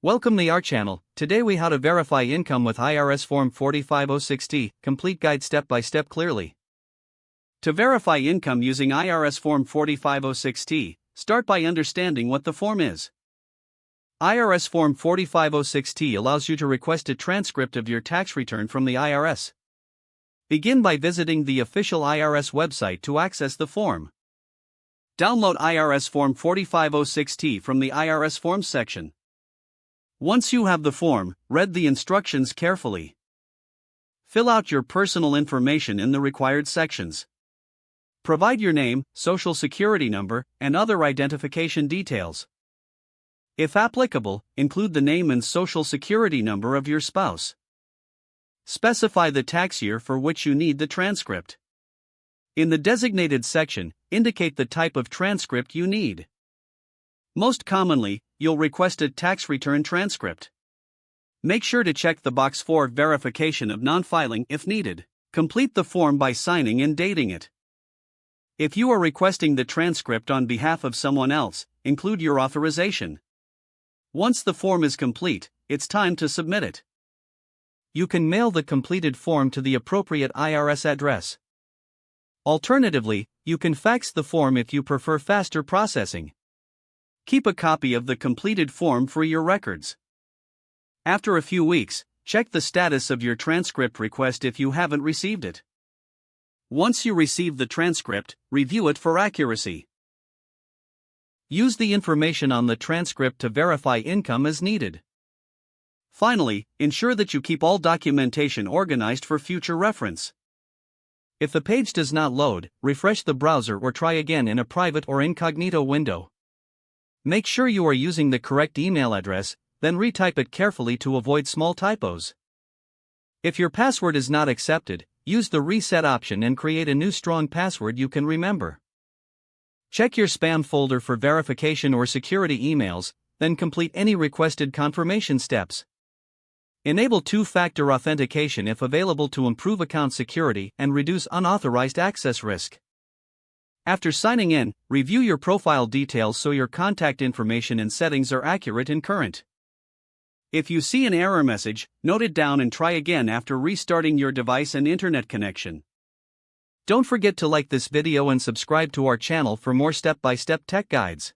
Welcome to our channel. Today we how to verify income with IRS Form 4506T, complete guide step by step clearly. To verify income using IRS Form 4506T, start by understanding what the form is. IRS Form 4506T allows you to request a transcript of your tax return from the IRS. Begin by visiting the official IRS website to access the form. Download IRS Form 4506T from the IRS Forms section. Once you have the form, read the instructions carefully. Fill out your personal information in the required sections. Provide your name, social security number, and other identification details. If applicable, include the name and social security number of your spouse. Specify the tax year for which you need the transcript. In the designated section, indicate the type of transcript you need. Most commonly, you'll request a tax return transcript. Make sure to check the box for verification of non-filing if needed. Complete the form by signing and dating it. If you are requesting the transcript on behalf of someone else, include your authorization. Once the form is complete, it's time to submit it. You can mail the completed form to the appropriate IRS address. Alternatively, you can fax the form if you prefer faster processing. Keep a copy of the completed form for your records. After a few weeks, check the status of your transcript request if you haven't received it. Once you receive the transcript, review it for accuracy. Use the information on the transcript to verify income as needed. Finally, ensure that you keep all documentation organized for future reference. If the page does not load, refresh the browser or try again in a private or incognito window. Make sure you are using the correct email address, then retype it carefully to avoid small typos. If your password is not accepted, use the reset option and create a new strong password you can remember. Check your spam folder for verification or security emails, then complete any requested confirmation steps. Enable two-factor authentication if available to improve account security and reduce unauthorized access risk. After signing in, review your profile details so your contact information and settings are accurate and current. If you see an error message, note it down and try again after restarting your device and internet connection. Don't forget to like this video and subscribe to our channel for more step-by-step tech guides.